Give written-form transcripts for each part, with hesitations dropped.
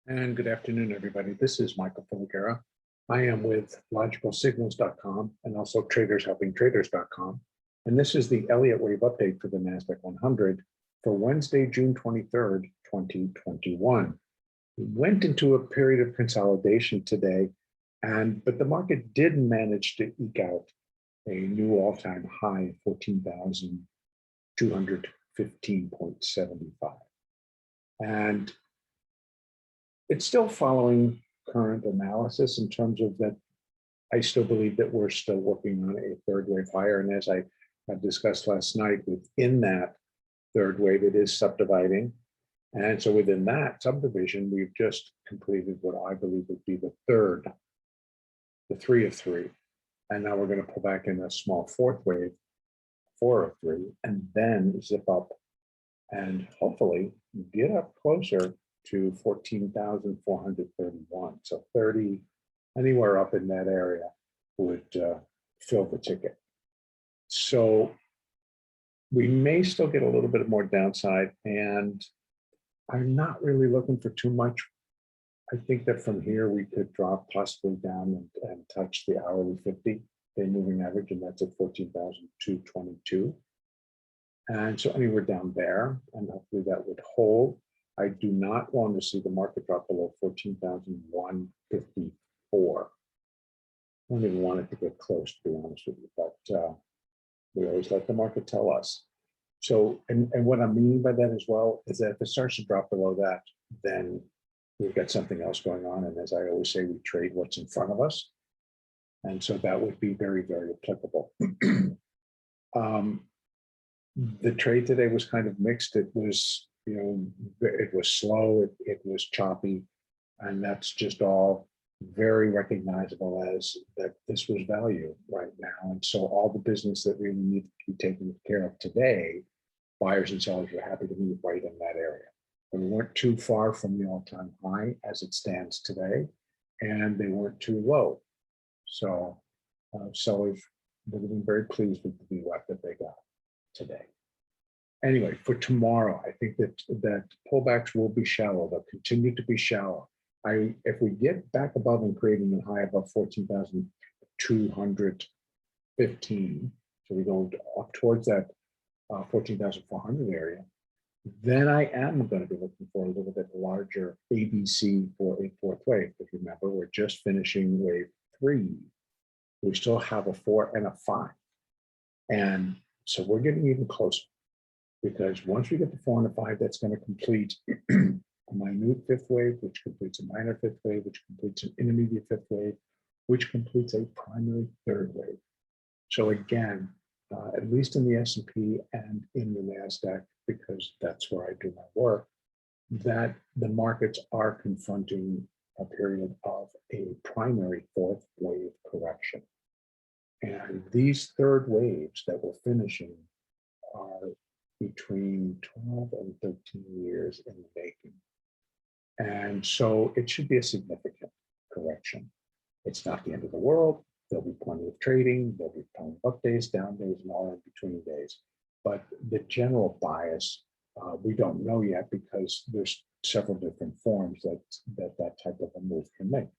And good afternoon, everybody. This is Michael Filigera. I am with logicalsignals.com and also tradershelpingtraders.com. And this is the Elliott wave update for the NASDAQ 100 for Wednesday, June 23rd, 2021. We went into a period of consolidation today, but the market did manage to eke out a new all-time high of 14,215.75. And it's still following current analysis in terms of that. I still believe that we're still working on a third wave higher. And as I have discussed last night, within that third wave, it is subdividing. And so within that subdivision, we've just completed what I believe would be the three of three. And now we're going to pull back in a small fourth wave, 4 of 3, and then zip up and hopefully get up closer to 14,431. So 30, anywhere up in that area would fill the ticket. So we may still get a little bit more downside, and I'm not really looking for too much. I think that from here we could drop possibly down and touch the hourly 50-day moving average, and that's at 14,222. And so anywhere down there, and hopefully that would hold. I do not want to see the market drop below 14,154. I don't even want it to get close, to be honest with you, but we always let the market tell us. So, and what I mean by that as well is that if it starts to drop below that, then we've got something else going on. And as I always say, we trade what's in front of us. And so that would be very, very applicable. The trade today was kind of mixed. It was, it was slow, it was choppy, and that's just all very recognizable as that this was value right now. And so all the business that really needed to be taken care of today, buyers and sellers were happy to meet right in that area. And we weren't too far from the all-time high as it stands today, and they weren't too low. So sellers would have been very pleased with the VWAP that they got today. Anyway, for tomorrow, I think that pullbacks will be shallow. They'll continue to be shallow. If we get back above and creating a high above 14,215, so we go up towards that 14,400 area, then I am going to be looking for a little bit larger ABC for a fourth wave. If you remember, we're just finishing wave 3. We still have a 4 and a 5. And so we're getting even closer, because once we get the 4 and a 5, that's going to complete a minute fifth wave, which completes a minor fifth wave, which completes an intermediate fifth wave, which completes a primary third wave. So again, at least in the S&P and in the NASDAQ, because that's where I do my work, that the markets are confronting a period of a primary fourth wave correction. And these third waves that we're finishing are between 12 and 13 years in the making. And so it should be a significant correction. It's not the end of the world. There'll be plenty of trading. There'll be plenty of up days, down days, and all in between days. But the general bias, we don't know yet, because there's several different forms that type of a move can make.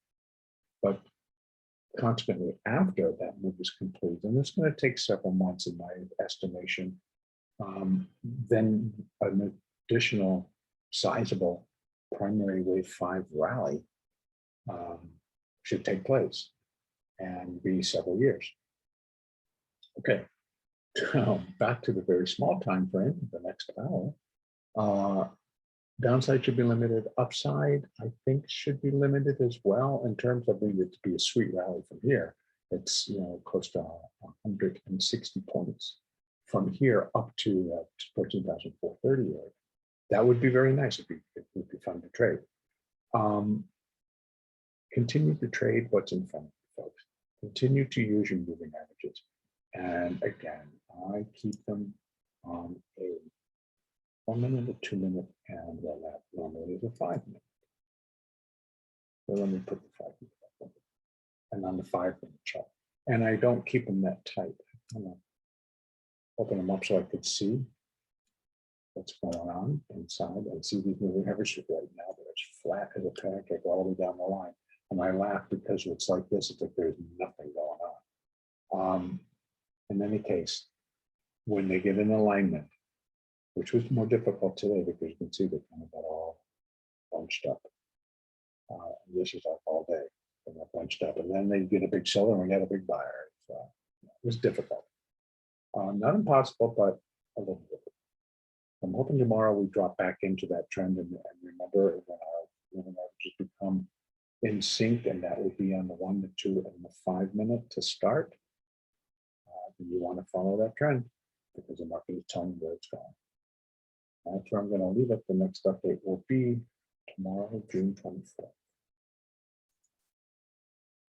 But consequently, after that move is complete, and it's going to take several months in my estimation, then an additional sizable primary wave 5 rally should take place and be several years. Okay, now back to the very small time frame, the next hour. Downside should be limited. Upside, I think, should be limited as well in terms of it to be a sweet rally from here. It's close to 160 points from here up to 14,430 area. That would be very nice. It would be fun to trade. Continue to trade what's in front of you, folks. Continue to use your moving averages. And again, I keep them on a 1 minute, a 2 minute, and well, that normally is a 5 minute. So let me put the 5 minute up, and on the 5 minute chart. And I don't keep them that tight. I'm gonna open them up so I could see what's going on inside and see these moving averages right now. They're flat as a pancake all the way down the line. And I laugh because it's like this, it's like there's nothing going on. In any case, when they get in alignment, which was more difficult today because you can see they kind of got all bunched up. This is like all day, and they're bunched up, and then they get a big seller and we got a big buyer. So it was difficult. Not impossible, but a little difficult. I'm hoping tomorrow we drop back into that trend and remember when our just become in sync, and that would be on the 1, the 2, and the 5 minute to start. You want to follow that trend because the market is telling you where it's going. That's where I'm going to leave it. The next update will be tomorrow, June 24th.